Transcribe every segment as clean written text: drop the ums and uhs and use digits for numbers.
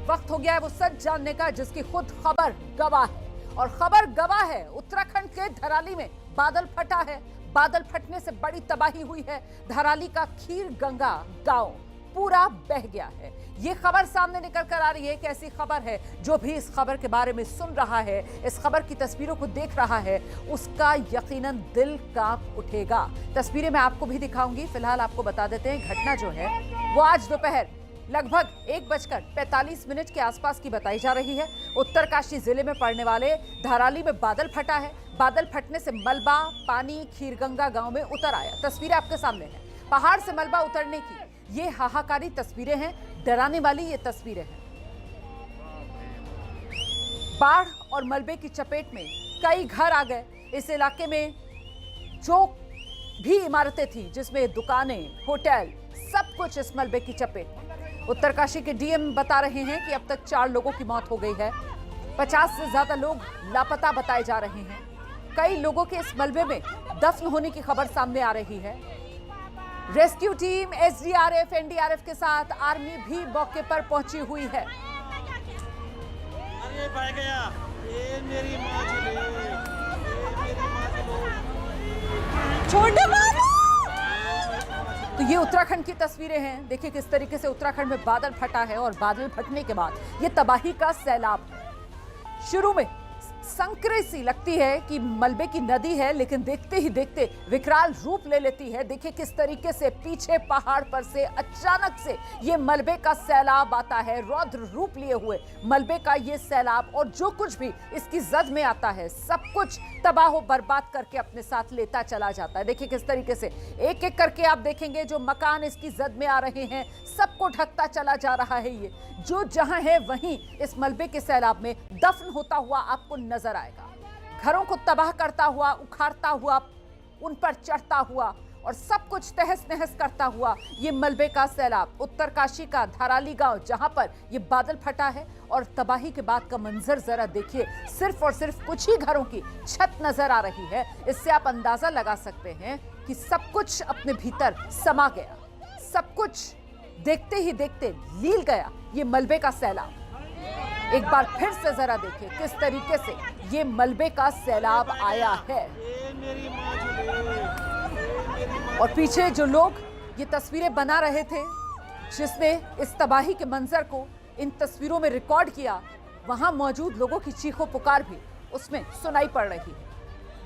वक्त हो गया है वो सच जानने का जिसकी खुद खबर गवाह है। और खबर गवाह है, उत्तराखंड के धराली में बादल फटा है। बादल फटने से बड़ी तबाही हुई है। धराली का खीर गंगा गांव पूरा बह गया है। ये खबर सामने निकल कर आ रही है। कैसी खबर है? जो भी इस खबर के बारे में सुन रहा है, इस खबर की तस्वीरों को देख रहा है, उसका यकीनन दिल कांप उठेगा। तस्वीरें मैं आपको भी दिखाऊंगी। फिलहाल आपको बता देते हैं घटना जो है वो आज दोपहर लगभग 1:45 के आसपास की बताई जा रही है। उत्तरकाशी जिले में पड़ने वाले धराली में बादल फटा है। बादल फटने से मलबा पानी खीरगंगा गांव में उतर आया। तस्वीरें आपके सामने हैं। पहाड़ से मलबा उतरने की ये हाहाकारी तस्वीरें हैं, डराने वाली ये तस्वीरें हैं। बाढ़ और मलबे की चपेट में कई घर आ गए। इस इलाके में जो भी इमारतें थी, जिसमें दुकानें, होटल, सब कुछ इस मलबे की चपेट में। उत्तरकाशी के डीएम बता रहे हैं कि अब तक 4 लोगों की मौत हो गई है। 50 से ज्यादा लोग लापता बताए जा रहे हैं। कई लोगों के इस मलबे में दफन होने की खबर सामने आ रही है। रेस्क्यू टीम, एसडीआरएफ, एनडीआरएफ के साथ आर्मी भी मौके पर पहुंची हुई है। अरे भाग गया, ये मेरी माँ चले, छोटे बाबू। तो ये उत्तराखंड की तस्वीरें हैं। देखिए किस तरीके से उत्तराखंड में बादल फटा है और बादल फटने के बाद ये तबाही का सैलाब है। शुरू में संकरे सी लगती है कि मलबे की नदी है, लेकिन देखते ही देखते विकराल रूप ले लेती है। देखिए किस तरीके से पीछे पहाड़ पर से अचानक से ये मलबे का सैलाब आता है। रौद्र रूप लिए हुए मलबे का ये सैलाब, और जो कुछ भी इसकी जद में आता है सब कुछ तबाह बर्बाद करके अपने साथ लेता चला जाता है। देखिए किस तरीके से एक एक करके आप देखेंगे जो मकान इसकी जद में आ रहे हैं, सबको ढकता चला जा रहा है। ये जो जहां है वहीं इस मलबे के सैलाब में दफन होता हुआ आपको नजर आएगा। घरों को तबाह करता हुआ, उखाड़ता हुआ, उन पर चढ़ता हुआ और सब कुछ तहस नहस करता हुआ ये मलबे का सैलाब। उत्तरकाशी का धराली गांव जहां पर ये बादल फटा है, और तबाही के बाद का मंजर जरा देखिए। सिर्फ और सिर्फ कुछ ही घरों की छत नजर आ रही है। इससे आप अंदाजा लगा सकते हैं कि सब कुछ अपने भीतर समा गया। सब कुछ देखते ही देखते लील गया ये मलबे का सैलाब। एक बार फिर से जरा देखिए किस तरीके से ये मलबे का सैलाब आया है। ये मेरी माँ चले। और पीछे जो लोग ये तस्वीरें बना रहे थे, जिसने इस तबाही के मंजर को इन तस्वीरों में रिकॉर्ड किया, वहां मौजूद लोगों की चीखों पुकार भी उसमें सुनाई पड़ रही है।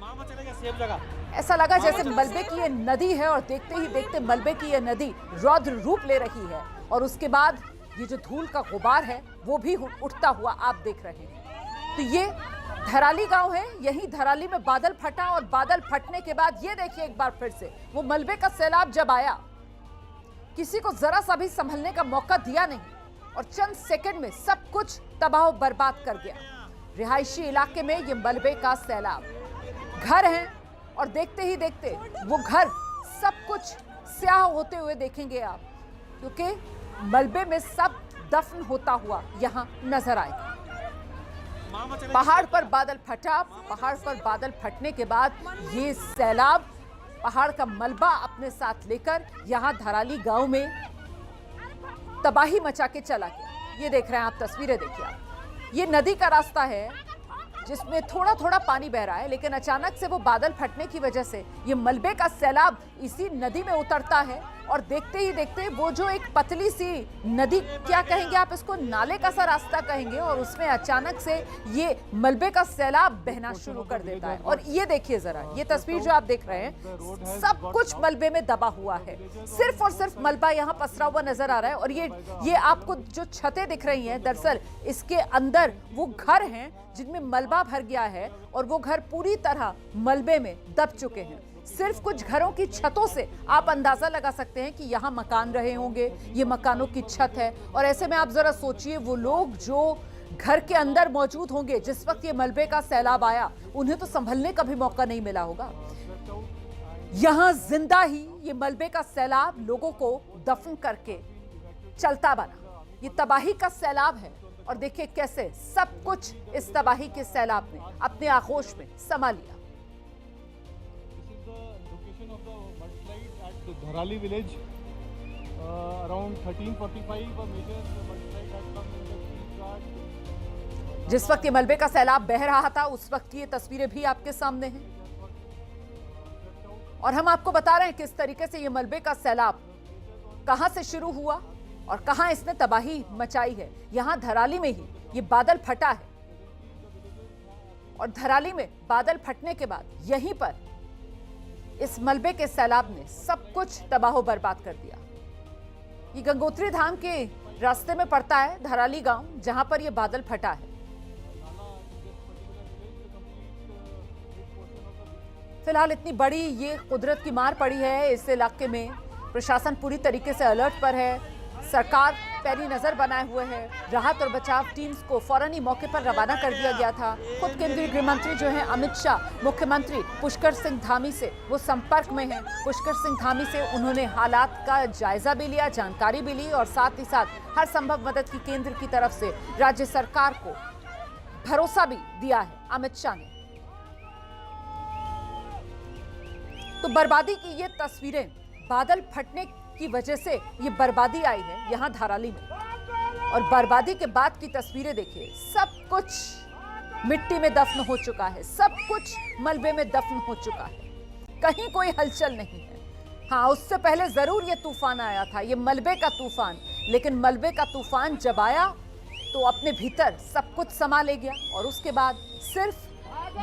मामा चलेगा सेफ जगह। ऐसा लगा जैसे मलबे की ये नदी है, और देखते ही देखते मलबे की ये नदी रौद्र रूप ले रही है। और उसके बाद ये जो धूल का गुबार है वो भी उठता हुआ आप देख रहे हैं। तो ये धराली गांव है। यही धराली में बादल फटा, और बादल फटने के बाद ये देखिए एक बार फिर से वो मलबे का सैलाब जब आया, किसी को जरा सा भी संभलने का मौका दिया नहीं, और चंद सेकंड में सब कुछ तबाह बर्बाद कर गया। रिहायशी इलाके में ये मलबे का सैलाब, घर हैं, और देखते ही देखते वो घर सब कुछ स्याह होते हुए देखेंगे आप, क्योंकि मलबे में सब दफन होता हुआ यहां नजर आएगा। पहाड़ पर बादल फटा। पहाड़ पर बादल फटने के बाद ये सैलाब पहाड़ का मलबा अपने साथ लेकर यहां धराली गांव में तबाही मचा के चला गया। ये देख रहे हैं आप, तस्वीरें देखिए आप। ये नदी का रास्ता है जिसमें थोड़ा थोड़ा पानी बह रहा है, लेकिन अचानक से वो बादल फटने की वजह से ये मलबे का सैलाब इसी नदी में उतरता है। और देखते ही देखते वो जो एक पतली सी नदी, क्या कहेंगे आप इसको, नाले का सा रास्ता कहेंगे, और उसमें अचानक से ये मलबे का सैलाब बहना शुरू कर देता है। और ये देखिए जरा, ये तस्वीर जो आप देख रहे हैं, सब कुछ मलबे में दबा हुआ है। सिर्फ और सिर्फ मलबा यहाँ पसरा हुआ नजर आ रहा है। और ये आपको जो छतें दिख रही हैं, दरअसल इसके अंदर वो घर हैं जिनमें मलबा भर गया है, और वो घर पूरी तरह मलबे में दब चुके हैं। सिर्फ कुछ घरों की छतों से आप अंदाजा लगा सकते हैं कि यहाँ मकान रहे होंगे। ये मकानों की छत है, और ऐसे में आप जरा सोचिए वो लोग जो घर के अंदर मौजूद होंगे जिस वक्त ये मलबे का सैलाब आया, उन्हें तो संभलने का भी मौका नहीं मिला होगा। यहाँ जिंदा ही ये मलबे का सैलाब लोगों को दफन करके चलता बना। ये तबाही का सैलाब है, और देखिए कैसे सब कुछ इस तबाही के सैलाब ने अपने आगोश में समा लिया। Dharali village, around 13:45, a major mudslide had come in the जिस वक्त ये मलबे का सैलाब बह रहा था उस वक्त की ये तस्वीरें भी आपके सामने हैं और हम आपको बता रहे हैं किस तरीके से ये मलबे का सैलाब कहां से शुरू हुआ और कहां इसने तबाही मचाई है। यहां धराली में ही ये बादल फटा है और धराली में बादल फटने के बाद यहीं पर इस मलबे के सैलाब ने सब कुछ तबाह बर्बाद कर दिया। ये गंगोत्री धाम के रास्ते में पड़ता है धराली गांव, जहां पर ये बादल फटा है। फिलहाल इतनी बड़ी ये कुदरत की मार पड़ी है, इस इलाके में प्रशासन पूरी तरीके से अलर्ट पर है। सरकार पैनी नजर बनाए हुए है। राहत और बचाव टीम्स को फौरन ही मौके पर रवाना कर दिया गया था। खुद केंद्रीय गृह मंत्री जो हैं अमित शाह, मुख्यमंत्री पुष्कर सिंह धामी से वो संपर्क में हैं। पुष्कर सिंह धामी से उन्होंने हालात का जायजा भी लिया, जानकारी भी ली और साथ ही साथ हर संभव मदद की केंद्र की तरफ से राज्य सरकार को भरोसा भी दिया है अमित शाह ने। तो बर्बादी की ये तस्वीरें, बादल फटने की वजह से ये बर्बादी आई है यहां धराली में और बर्बादी के बाद की तस्वीरें देखिए। सब कुछ मिट्टी में दफन हो चुका है, सब कुछ मलबे में दफन हो चुका है, कहीं कोई हलचल नहीं है। हाँ, उससे पहले जरूर ये तूफान आया था, ये मलबे का तूफान, लेकिन मलबे का तूफान जब आया तो अपने भीतर सब कुछ समा ले गया और उसके बाद सिर्फ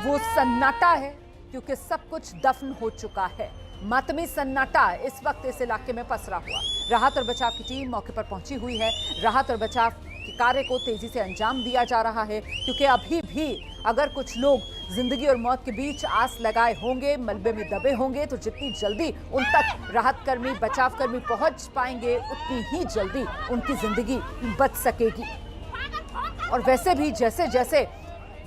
वो सन्नाटा है क्योंकि सब कुछ दफन हो चुका है। मातमी सन्नाटा इस वक्त इस इलाके में पसरा हुआ। राहत और बचाव की टीम मौके पर पहुंची हुई है। राहत और बचाव के कार्य को तेजी से अंजाम दिया जा रहा है क्योंकि अभी भी अगर कुछ लोग जिंदगी और मौत के बीच आस लगाए होंगे, मलबे में दबे होंगे, तो जितनी जल्दी उन तक राहत कर्मी, बचाव कर्मी पहुंच पाएंगे उतनी ही जल्दी उनकी जिंदगी बच सकेगी। और वैसे भी जैसे जैसे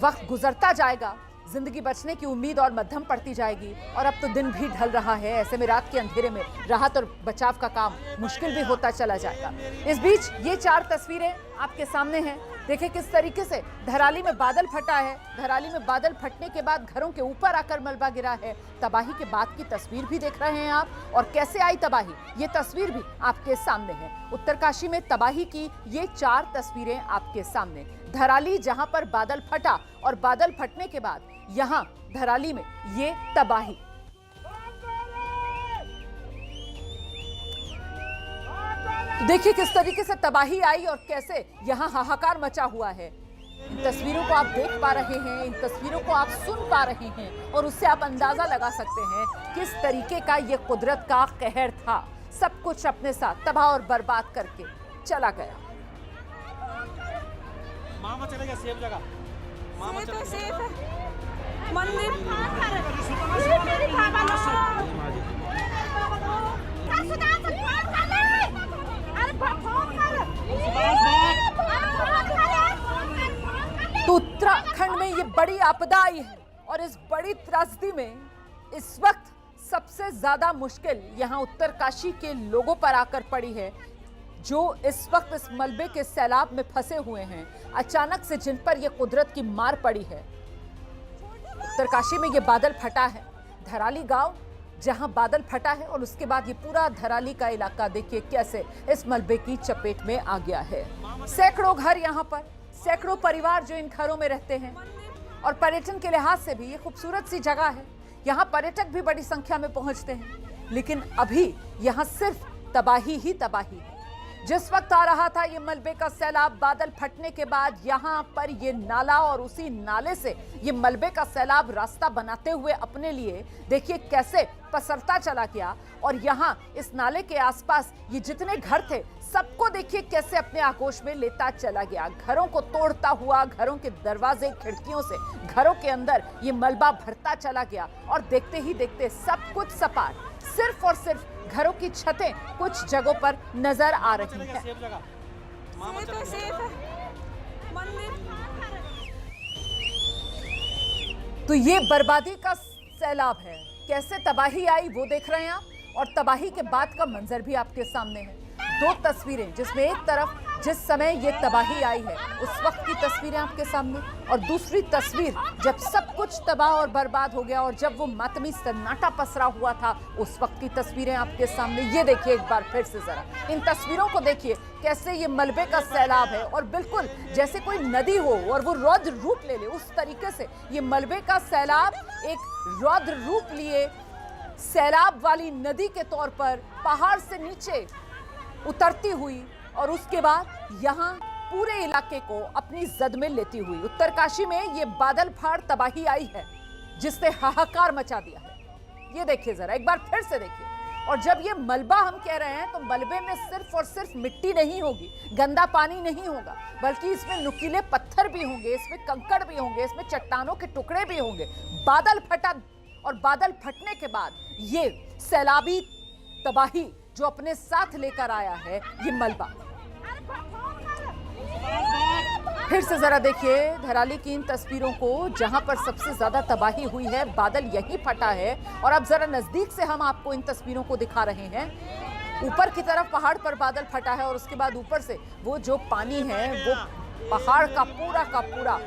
वक्त गुजरता जाएगा जिंदगी बचने की उम्मीद और मध्यम पड़ती जाएगी और अब तो दिन भी ढल रहा है। ऐसे में रात के अंधेरे में राहत और बचाव का काम मुश्किल भी होता चला जाएगा। इस बीच ये 4 तस्वीरें आपके सामने हैं। देखिए किस तरीके से धराली में बादल फटा है। धराली में बादल फटने के बाद घरों के ऊपर आकर मलबा गिरा है। तबाही के बाद की तस्वीर भी देख रहे हैं आप और कैसे आई तबाही, ये तस्वीर भी आपके सामने है। उत्तरकाशी में तबाही की ये 4 तस्वीरें आपके सामने। धराली जहां पर बादल फटा और बादल फटने के बाद यहां धराली में ये तबाही। तो देखिए किस तरीके से तबाही आई और कैसे यहां हाहाकार मचा हुआ है। इन तस्वीरों को आप देख पा रहे हैं, इन तस्वीरों को आप सुन पा रहे हैं और उससे आप अंदाजा लगा सकते हैं किस तरीके का ये कुदरत का कहर था। सब कुछ अपने साथ तबाह और बर्बाद करके चला गया। मामा चलेगा सेफ जगह, मामा चलेगा मंदिर तो उत्तराखंड में ये बड़ी आपदा आई है और इस बड़ी त्रासदी में इस वक्त सबसे ज्यादा मुश्किल यहां उत्तरकाशी के लोगों पर आकर पड़ी है, जो इस वक्त इस मलबे के सैलाब में फंसे हुए हैं। अचानक से जिन पर यह कुदरत की मार पड़ी है। उत्तरकाशी में ये बादल फटा है, धराली गांव जहां बादल फटा है और उसके बाद ये पूरा धराली का इलाका देखिए कैसे इस मलबे की चपेट में आ गया है। सैकड़ों घर यहां पर, सैकड़ों परिवार जो इन घरों में रहते हैं और पर्यटन के लिहाज से भी ये खूबसूरत सी जगह है। यहाँ पर्यटक भी बड़ी संख्या में पहुंचते हैं, लेकिन अभी यहाँ सिर्फ तबाही ही तबाही है। जिस वक्त आ रहा था ये मलबे का सैलाब, बादल फटने के बाद यहाँ पर ये नाला और उसी नाले से ये मलबे का सैलाब रास्ता बनाते हुए अपने लिए देखिए कैसे पसरता चला गया। और यहाँ इस नाले के आसपास ये जितने घर थे सबको देखिए कैसे अपने आगोश में लेता चला गया। घरों को तोड़ता हुआ, घरों के दरवाजे खिड़कियों से घरों के अंदर ये मलबा भरता चला गया और देखते ही देखते सब कुछ सपाट, सिर्फ और सिर्फ घरों की छतें कुछ जगहों पर नजर आ रही हैं। सेफ जगह, मामा चलेगा तो ये बर्बादी का सैलाब है, कैसे तबाही आई वो देख रहे हैं आप और तबाही के बाद का मंजर भी आपके सामने है। 2 तस्वीरें जिसमें एक तरफ जिस समय ये तबाही आई है उस वक्त की तस्वीरें आपके सामने, और दूसरी तस्वीर जब सब कुछ तबाह और बर्बाद हो गया और जब वो मातमी सन्नाटा पसरा हुआ था उस वक्त की तस्वीरें आपके सामने। ये देखिए एक बार फिर से जरा इन तस्वीरों को देखिए, कैसे ये मलबे का सैलाब है और बिल्कुल जैसे कोई नदी हो और वो रौद्र रूप ले ले, उस तरीके से ये मलबे का सैलाब एक रौद्र रूप लिए सैलाब वाली नदी के तौर पर पहाड़ से नीचे उतरती हुई और उसके बाद यहाँ पूरे इलाके को अपनी जद में लेती हुई। उत्तरकाशी में ये बादल फाड़ तबाही आई है जिसने हाहाकार मचा दिया है। ये देखिए जरा एक बार फिर से देखिए। और जब ये मलबा हम कह रहे हैं तो मलबे में सिर्फ और सिर्फ मिट्टी नहीं होगी, गंदा पानी नहीं होगा, बल्कि इसमें नुकीले पत्थर भी होंगे, इसमें कंकड़ भी होंगे, इसमें चट्टानों के टुकड़े भी होंगे। बादल फटा और बादल फटने के बाद ये सैलाबी तबाही जो अपने साथ लेकर आया है ये मलबा। फिर से जरा देखिए धराली की इन तस्वीरों को जहां पर सबसे ज्यादा तबाही हुई है, बादल यहीं फटा है। और अब जरा नजदीक से हम आपको इन तस्वीरों को दिखा रहे हैं। ऊपर की तरफ पहाड़ पर बादल फटा है और उसके बाद ऊपर से वो जो पानी है वो पहाड़ का पूरा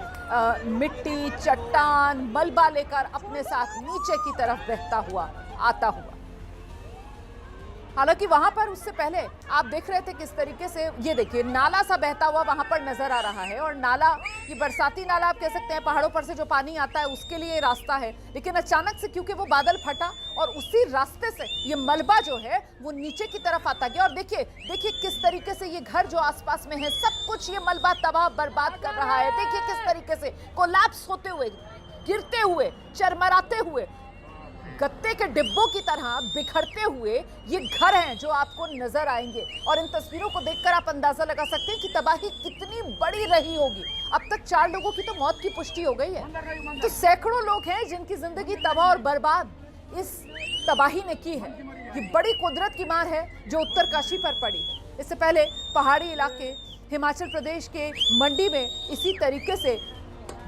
मिट्टी, चट्टान, मलबा लेकर अपने साथ नीचे की तरफ बहता हुआ आता हुआ। हालांकि वहां पर उससे पहले आप देख रहे थे किस तरीके से ये देखिए नाला सा बहता हुआ वहां पर नजर आ रहा है। और नाला ये बरसाती नाला आप कह सकते हैं, पहाड़ों पर से जो पानी आता है उसके लिए रास्ता है। लेकिन अचानक से क्योंकि वो बादल फटा और उसी रास्ते से ये मलबा जो है वो नीचे की तरफ आता गया। और देखिए किस तरीके से ये घर जो आसपास में है सब कुछ ये मलबा तबाह बर्बाद कर रहा है। देखिए किस तरीके से कोलैप्स होते हुए, गिरते हुए, चरमराते हुए, गत्ते के डिब्बों की तरह बिखरते हुए ये घर हैं जो आपको नजर आएंगे। और इन तस्वीरों को देखकर आप अंदाजा लगा सकते हैं कि तबाही कितनी बड़ी रही होगी। अब तक 4 लोगों की तो मौत की पुष्टि हो गई है, तो सैकड़ों लोग हैं जिनकी जिंदगी तबाह और बर्बाद इस तबाही ने की है। ये बड़ी कुदरत की मार है जो उत्तरकाशी पर पड़ी। इससे पहले पहाड़ी इलाके हिमाचल प्रदेश के मंडी में इसी तरीके से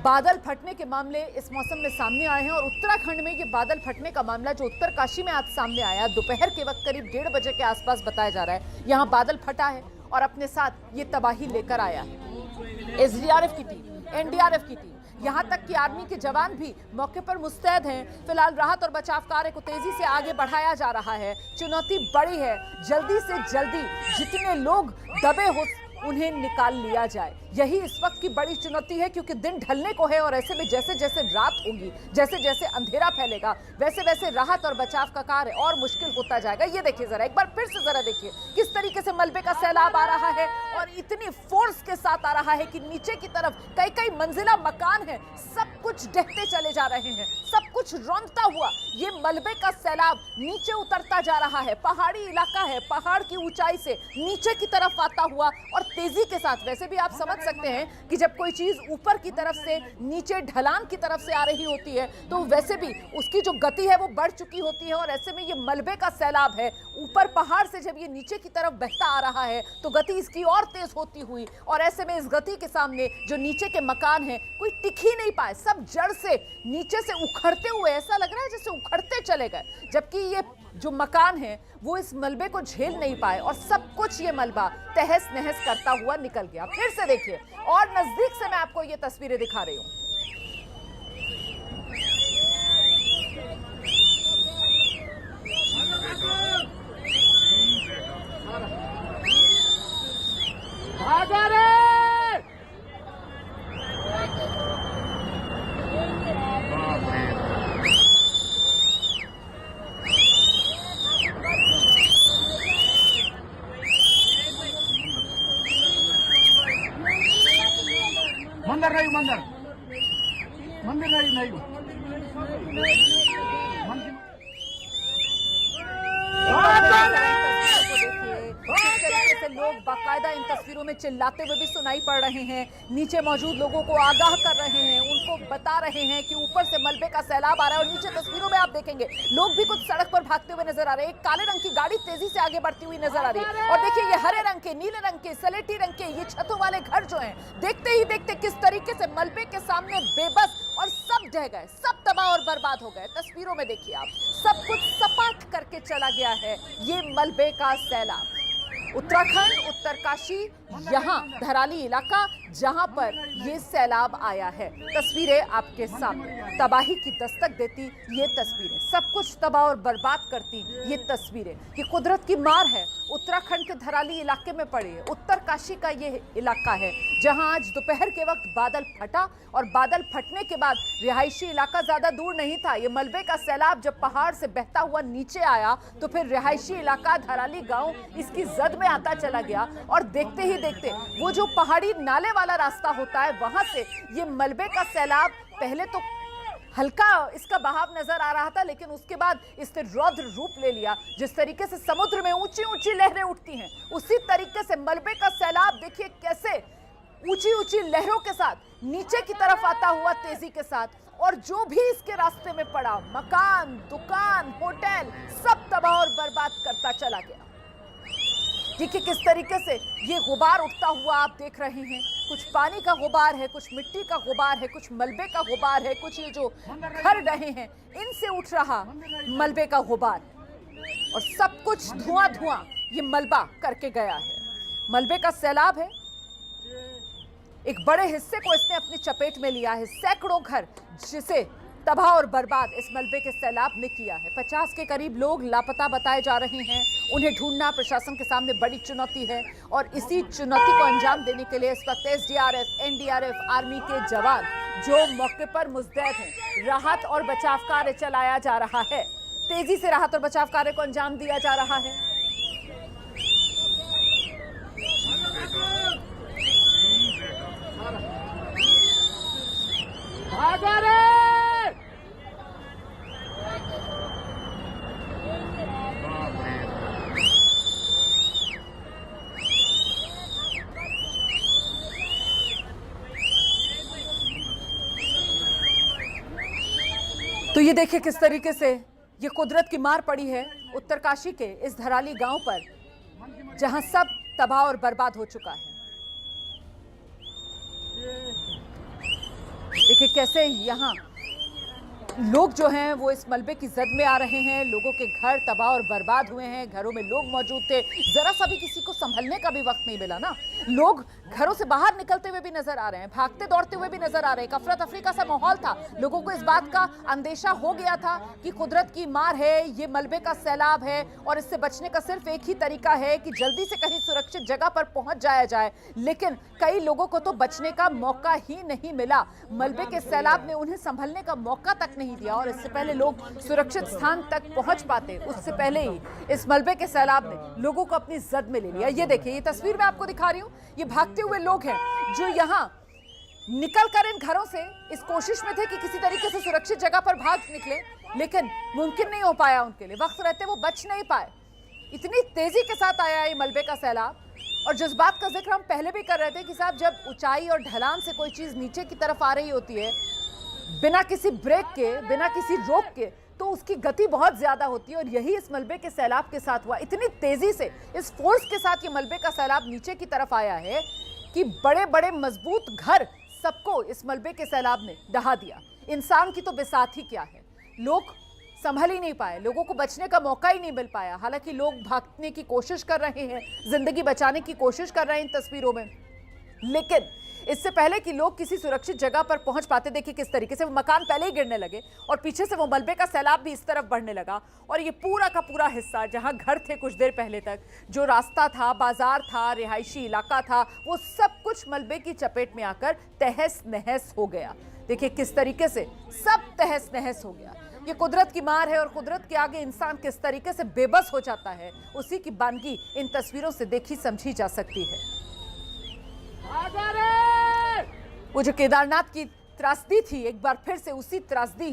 बादल फटने के मामले इस मौसम में सामने आए हैं। और उत्तराखंड में ये बादल फटने का मामला जो उत्तरकाशी में आज सामने आया, दोपहर के वक्त करीब 1:30 बजे के आसपास बताया जा रहा है, यहाँ बादल फटा है और अपने साथ ये तबाही लेकर आया है। एसडीआरएफ की टीम, एनडीआरएफ की टीम, यहाँ तक कि आर्मी के जवान भी मौके पर मुस्तैद हैं। फिलहाल राहत और बचाव कार्य को तेजी से आगे बढ़ाया जा रहा है। चुनौती बड़ी है, जल्दी से जल्दी जितने लोग दबे हो उन्हें निकाल लिया जाए, यही इस वक्त की बड़ी चुनौती है। क्योंकि दिन ढलने को है और ऐसे में जैसे जैसे रात होगी, जैसे जैसे अंधेरा फैलेगा, वैसे वैसे राहत और बचाव का कार्य और मुश्किल होता जाएगा। ये देखिए जरा एक बार फिर से जरा देखिए किस तरीके से मलबे का सैलाब आ रहा है और इतनी फोर्स के साथ आ रहा है कि नीचे की तरफ कई मंजिला मकान है, सब कुछ ढहते चले जा रहे हैं, सब कुछ रौंदता हुआ ये मलबे का सैलाब नीचे उतरता जा रहा है। पहाड़ी इलाका है, पहाड़ की ऊंचाई से नीचे की तरफ आता हुआ और तेजी के साथ। वैसे भी आप समझ सकते हैं कि जब कोई चीज ऊपर की तरफ से नीचे ढलान की तरफ से आ रही होती है तो वैसे भी उसकी जो गति है वो बढ़ चुकी होती है। और ऐसे में ये मलबे का सैलाब है, ऊपर पहाड़ से जब ये नीचे की तरफ बहता आ रहा है तो गति इसकी और तेज होती हुई, और ऐसे में इस गति के सामने जो नीचे के मकान हैं कोई टिक ही नहीं पाए, सब जड़ से नीचे से उखड़ते हुए, ऐसा लग रहा है जैसे उखड़ते चले गए। जबकि ये जो मकान है वो इस मलबे को झेल नहीं पाए और सब कुछ ये मलबा तहस नहस करता हुआ निकल गया। फिर से देखिए और नजदीक से मैं आपको ये तस्वीरें दिखा रही हूं। मंदिर नहीं लोग बाकायदा इन तस्वीरों में चिल्लाते हुए भी सुनाई पड़ रहे हैं, नीचे मौजूद लोगों को आगाह कर रहे हैं, उनको बता रहे हैं कि ऊपर से मलबे का सैलाब आ रहा है। और नीचे तस्वीरों में आप देखेंगे लोग भी कुछ सड़क पर भागते हुए नजर आ रहे हैं। एक काले रंग की गाड़ी तेजी से आगे बढ़ती हुई नजर आ रही है और देखिए ये हरे रंग के, नीले रंग के, सलेटी रंग के ये छतों वाले घर जो हैं, देखते ही देखते किस तरीके से मलबे के सामने बेबस और सब ढह गए, सब तबाह और बर्बाद हो गए। तस्वीरों में देखिए आप, सब कुछ सपाट करके चला गया है ये मलबे का सैलाब। उत्तराखंड, उत्तरकाशी, यहाँ धराली इलाका जहां पर ये सैलाब आया है। तस्वीरें आपके सामने, तबाही की दस्तक देती ये तस्वीरें, सब कुछ तबाह और बर्बाद करती ये तस्वीरें। ये कुदरत की मार है। उत्तराखंड के धराली इलाके में पड़ी है। उत्तरकाशी का ये इलाका है जहां आज दोपहर के वक्त बादल फटा और बादल फटने के बाद रिहायशी इलाका ज्यादा दूर नहीं था। ये मलबे का सैलाब जब पहाड़ से बहता हुआ नीचे आया तो फिर रिहायशी इलाका धराली गांव इसकी जद में आता चला गया और देखते ही देखते वो जो पहाड़ी नाले वाला रास्ता होता है वहां से ये मलबे का सैलाब पहले तो हल्का इसका बहाव नजर आ रहा था, लेकिन उसके बाद इसने रौद्र रूप ले लिया। जिस तरीके से समुद्र में ऊंची ऊंची लहरें उठती हैं उसी तरीके से मलबे का सैलाब देखिए कैसे ऊंची ऊंची लहरों के साथ नीचे की तरफ आता हुआ तेजी के साथ, और जो भी इसके रास्ते में पड़ा मकान, दुकान, होटल सब तबाह और बर्बाद करता चला गया। देखिए किस तरीके से ये गुबार उठता हुआ आप देख रहे हैं। कुछ पानी का गुबार है, कुछ मिट्टी का गुबार है, कुछ मलबे का गुबार है, कुछ ये जो घर रहे हैं इनसे उठ रहा मलबे का गुबार, और सब कुछ धुआं धुआं ये मलबा करके गया है। मलबे का सैलाब है, एक बड़े हिस्से को इसने अपनी चपेट में लिया है। सैकड़ों घर जिसे तबाह और बर्बाद इस मलबे के सैलाब ने किया है। 50 के करीब लोग लापता बताए जा रहे हैं। उन्हें ढूंढना प्रशासन के सामने बड़ी चुनौती है, और इसी चुनौती को अंजाम देने के लिए इस वक्त एसडीआरएफ, एनडीआरएफ, आर्मी के जवान जो मौके पर मुस्तैद हैं, राहत और बचाव कार्य चलाया जा रहा है। तेजी से राहत और बचाव कार्य को अंजाम दिया जा रहा है। तो ये देखिए किस तरीके से ये कुदरत की मार पड़ी है उत्तरकाशी के इस धराली गांव पर, जहां सब तबाह और बर्बाद हो चुका है। देखिए कैसे यहाँ लोग जो हैं वो इस मलबे की जद में आ रहे हैं। लोगों के घर तबाह और बर्बाद हुए हैं, घरों में लोग मौजूद थे, जरा सा भी किसी को संभलने का भी वक्त नहीं मिला ना। लोग घरों से बाहर निकलते हुए भी नजर आ रहे हैं, भागते दौड़ते हुए भी नजर आ रहे हैं। अफरा तफरी का सा माहौल था। लोगों को इस बात का अंदेशा हो गया था कि कुदरत की मार है, ये मलबे का सैलाब है, और इससे बचने का सिर्फ एक ही तरीका है कि जल्दी से कहीं सुरक्षित जगह पर पहुंच जाया जाए। लेकिन कई लोगों को तो बचने का मौका ही नहीं मिला। मलबे के सैलाब ने उन्हें संभलने का मौका तक नहीं दिया, और इससे पहले लोग सुरक्षित स्थान तक पहुंच पाते, उससे पहले ही इस मलबे के सैलाब ने लोगों को अपनी जद में ले लिया। ये देखिए, ये तस्वीर मैं आपको दिखा रही हूँ। ये भागते हुए लोग हैं जो यहाँ निकलकर इन घरों से इस कोशिश में थे कि किसी तरीके से सुरक्षित जगह पर भाग निकले, लेकिन मुमकिन नहीं हो पाया उनके लिए। वक्त रहते वो बच नहीं पाए। इतनी तेजी के साथ आया ये मलबे का सैलाब। और जिस बात का जिक्र हम पहले भी कर रहे थे कि साहब जब ऊंचाई और ढलान से कोई चीज नीचे की तरफ आ रही होती है बिना किसी ब्रेक के, बिना किसी रोक के, तो उसकी गति बहुत ज्यादा होती है, और यही इस मलबे के सैलाब के साथ हुआ। इतनी तेजी से इस फोर्स के साथ ये मलबे का सैलाब नीचे की तरफ आया है कि बड़े बड़े मजबूत घर सबको इस मलबे के सैलाब ने डहा दिया। इंसान की तो बिसात ही क्या है, लोग संभल ही नहीं पाए, लोगों को बचने का मौका ही नहीं मिल पाया। हालांकि लोग भागने की कोशिश कर रहे हैं, जिंदगी बचाने की कोशिश कर रहे हैं इन तस्वीरों में, लेकिन इससे पहले कि लोग किसी सुरक्षित जगह पर पहुंच पाते, देखिए किस तरीके से वो मकान पहले ही गिरने लगे और पीछे से वो मलबे का सैलाब भी इस तरफ बढ़ने लगा। और ये पूरा का पूरा हिस्सा जहां घर थे कुछ देर पहले तक, जो रास्ता था, बाजार था, रिहायशी इलाका था, वो सब कुछ मलबे की चपेट में आकर तहस नहस हो गया। देखिए किस तरीके से सब तहस नहस हो गया। ये कुदरत की मार है, और कुदरत के आगे इंसान किस तरीके से बेबस हो जाता है, उसी की बानगी इन तस्वीरों से देखी समझी जा सकती है। वो जो केदारनाथ की त्रासदी थी, एक बार फिर से उसी त्रासदी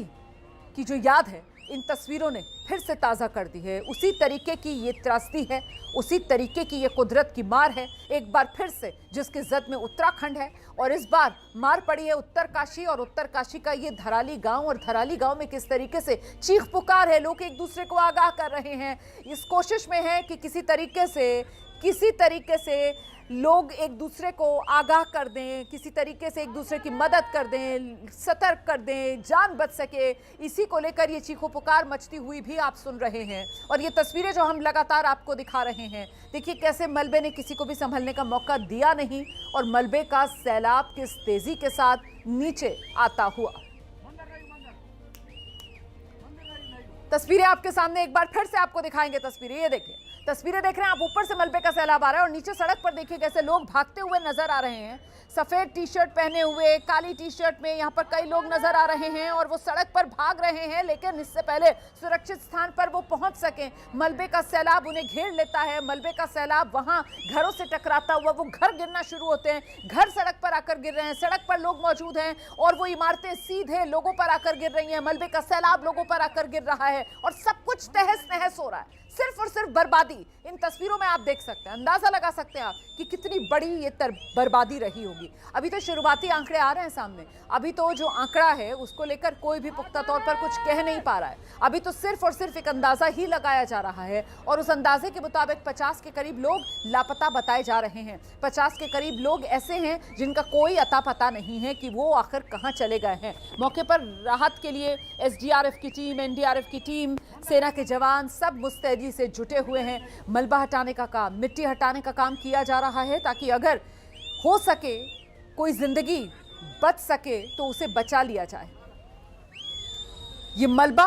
की जो याद है इन तस्वीरों ने फिर से ताज़ा कर दी है। उसी तरीके की ये त्रासदी है, उसी तरीके की ये कुदरत की मार है, एक बार फिर से जिसके जद में उत्तराखंड है, और इस बार मार पड़ी है उत्तरकाशी, और उत्तरकाशी का ये धराली गांव। और धराली गांव में किस तरीके से चीख पुकार है, लोग एक दूसरे को आगाह कर रहे हैं, इस कोशिश में है कि किसी तरीके से लोग एक दूसरे को आगाह कर दें, किसी तरीके से एक दूसरे की मदद कर दें, सतर्क कर दें, जान बच सके, इसी को लेकर ये चीखो पुकार मचती हुई भी आप सुन रहे हैं। और ये तस्वीरें जो हम लगातार आपको दिखा रहे हैं, देखिए कैसे मलबे ने किसी को भी संभलने का मौका दिया नहीं और मलबे का सैलाब किस तेजी के साथ नीचे आता हुआ। तस्वीरें आपके सामने एक बार फिर से आपको दिखाएंगे। तस्वीरें ये देखिए, तस्वीरें देख रहे हैं आप, ऊपर से मलबे का सैलाब आ रहा है और नीचे सड़क पर देखिए कैसे लोग भागते हुए नजर आ रहे हैं। सफेद टी शर्ट पहने हुए, काली टी शर्ट में यहाँ पर कई लोग नजर आ रहे हैं और वो सड़क पर भाग रहे हैं, लेकिन इससे पहले सुरक्षित स्थान पर वो पहुंच सकें। मलबे का सैलाब उन्हें घेर लेता है, मलबे का सैलाब वहां घरों से टकराता हुआ वो घर गिरना शुरू होते हैं, घर सड़क पर आकर गिर रहे हैं, सड़क पर लोग मौजूद हैं और वो इमारतें सीधे लोगों पर आकर गिर रही हैं। मलबे का सैलाब लोगों पर आकर गिर रहा है और सब कुछ तहस नहस हो रहा है, सिर्फ और सिर्फ बर्बादी। इन तस्वीरों में आप देख सकते हैं, अंदाजा लगा सकते हैं आप कि कितनी बड़ी ये बर्बादी रही होगी। अभी तो शुरुआती आंकड़े आ रहे हैं सामने, अभी तो जो आंकड़ा है उसको लेकर कोई भी पुख्ता तौर पर कुछ कह नहीं पा रहा है। अभी तो सिर्फ और सिर्फ एक अंदाजा ही लगाया जा रहा है और उस अंदाजे के मुताबिक 50 के करीब लोग लापता बताए जा रहे हैं। 50 के करीब लोग ऐसे हैं जिनका कोई अता पता नहीं है कि वो आखिर कहां चले गए हैं। मौके पर राहत के लिए एसडीआरएफ की टीम, एनडीआरएफ की टीम, सेना के जवान सब मुस्तैदी से जुटे हुए हैं। मलबा हटाने का काम, मिट्टी हटाने का काम किया जा रहा है ताकि अगर हो सके कोई जिंदगी बच सके तो उसे बचा लिया जाए। ये मलबा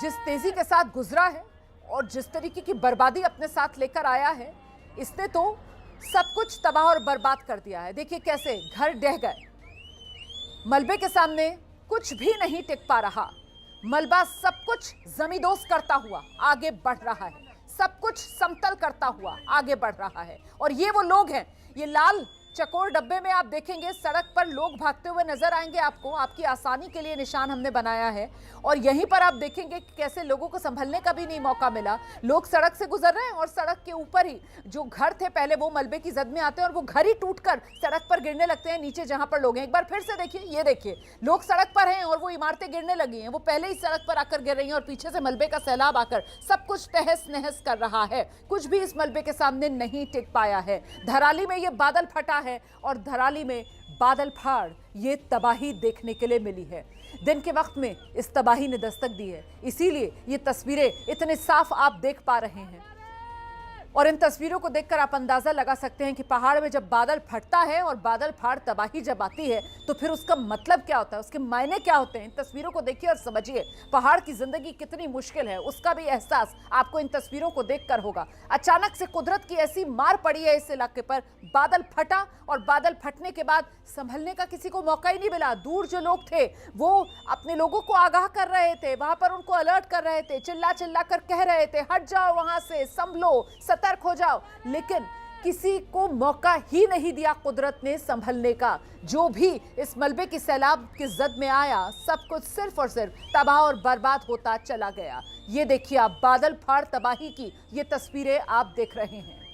जिस तेजी के साथ गुजरा है और जिस तरीके की बर्बादी अपने साथ लेकर आया है, इसने तो सब कुछ तबाह और बर्बाद कर दिया है। देखिए कैसे घर ढह गए, मलबे के सामने कुछ भी नहीं टिक पा रहा। मलबा सब कुछ जमींदोज करता हुआ आगे बढ़ रहा है, सब कुछ समतल करता हुआ आगे बढ़ रहा है। और ये वो लोग हैं, ये लाल चकोर डब्बे में आप देखेंगे सड़क पर लोग भागते हुए नजर आएंगे आपको, आपकी आसानी के लिए निशान हमने बनाया है। और यहीं पर आप देखेंगे कि कैसे लोगों को संभलने का भी नहीं मौका मिला, लोग सड़क से गुजर रहे हैं और सड़क के ऊपर ही जो घर थे पहले वो मलबे की जद में आते हैं और वो घर ही टूटकर सड़क पर गिरने लगते हैं नीचे जहां पर लोग हैं। एक बार फिर से देखिए, ये देखिए लोग सड़क पर हैं और वो इमारतें गिरने लगी हैं, वो पहले ही सड़क पर आकर गिर रही हैं और पीछे से मलबे का सैलाब आकर सब कुछ तहस नहस कर रहा है। कुछ भी इस मलबे के सामने नहीं टिक पाया है। धराली में ये बादल फटा है और धराली में बादल फाड़ ये तबाही देखने के लिए मिली है। दिन के वक्त में इस तबाही ने दस्तक दी है, इसीलिए ये तस्वीरें इतने साफ आप देख पा रहे हैं। और इन तस्वीरों को देखकर आप अंदाजा लगा सकते हैं कि पहाड़ में जब बादल फटता है और बादल फाड़ तबाही जब आती है तो फिर उसका मतलब क्या होता है, उसके मायने क्या होते हैं। इन तस्वीरों को देखिए और समझिए पहाड़ की जिंदगी कितनी मुश्किल है, उसका भी एहसास आपको इन तस्वीरों को देखकर होगा। अचानक से कुदरत की ऐसी मार पड़ी है इस इलाके पर, बादल फटा और बादल फटने के बाद संभलने का किसी को मौका ही नहीं मिला। दूर जो लोग थे वो अपने लोगों को आगाह कर रहे थे, वहां पर उनको अलर्ट कर रहे थे, चिल्ला चिल्ला कर कह रहे थे हट जाओ वहां से, संभलो, सतर्क हो जाओ, लेकिन किसी को मौका ही नहीं दिया कुदरत ने संभलने का। जो भी इस मलबे की सैलाब की जद में आया सब कुछ सिर्फ और सिर्फ तबाह और बर्बाद होता चला गया। ये देखिए आप बादल फाड़ तबाही की ये तस्वीरें आप देख रहे हैं।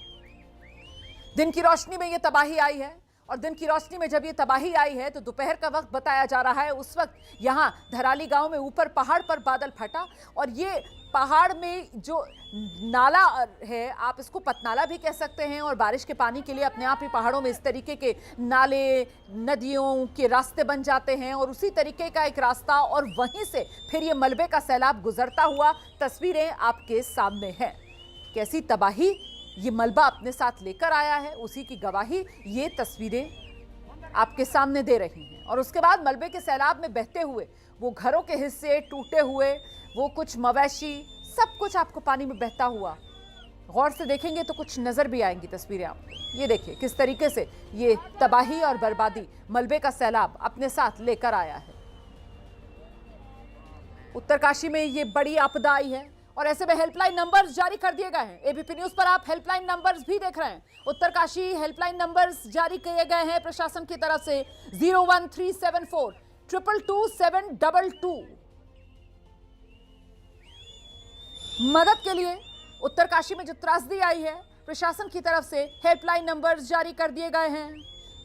दिन की रोशनी में ये तबाही आई है और दिन की रोशनी में जब ये तबाही आई है तो दोपहर का वक्त बताया जा रहा है। उस वक्त यहाँ धराली गांव में ऊपर पहाड़ पर बादल फटा और ये पहाड़ में जो नाला है, आप इसको पतनाला भी कह सकते हैं, और बारिश के पानी के लिए अपने आप ही पहाड़ों में इस तरीके के नाले नदियों के रास्ते बन जाते हैं और उसी तरीके का एक रास्ता और वहीं से फिर ये मलबे का सैलाब गुजरता हुआ तस्वीरें आपके सामने हैं। कैसी तबाही ये मलबा अपने साथ लेकर आया है उसी की गवाही ये तस्वीरें आपके सामने दे रही हैं। और उसके बाद मलबे के सैलाब में बहते हुए वो घरों के हिस्से टूटे हुए, वो कुछ मवेशी, सब कुछ आपको पानी में बहता हुआ गौर से देखेंगे तो कुछ नजर भी आएंगी तस्वीरें आपको। ये देखिए किस तरीके से ये तबाही और बर्बादी मलबे का सैलाब अपने साथ लेकर आया है। उत्तरकाशी में ये बड़ी आपदा आई है और ऐसे में हेल्पलाइन नंबर्स जारी कर दिए गए हैं। एबीपी न्यूज पर आप हेल्पलाइन नंबर्स भी देख रहे हैं। उत्तरकाशी हेल्पलाइन नंबर्स जारी किए गए हैं प्रशासन की तरफ से 01374 222 722। मदद के लिए उत्तरकाशी में जो त्रासदी आई है प्रशासन की तरफ से हेल्पलाइन नंबर्स जारी कर दिए गए हैं।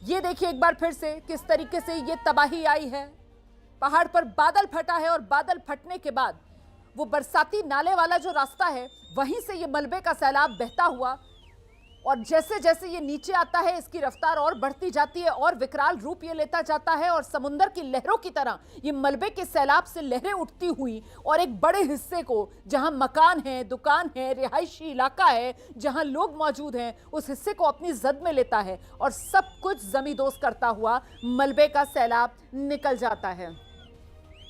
ये देखिए एक बार फिर से किस तरीके से ये तबाही आई है। पहाड़ पर बादल फटा है और बादल फटने के बाद वो बरसाती नाले वाला जो रास्ता है वहीं से ये मलबे का सैलाब बहता हुआ और जैसे जैसे ये नीचे आता है इसकी रफ्तार और बढ़ती जाती है और विकराल रूप ये लेता जाता है और समुंदर की लहरों की तरह ये मलबे के सैलाब से लहरें उठती हुई और एक बड़े हिस्से को, जहां मकान है, दुकान है, रिहायशी इलाका है, जहां लोग मौजूद हैं, उस हिस्से को अपनी जद में लेता है और सब कुछ जमींदोज करता हुआ मलबे का सैलाब निकल जाता है।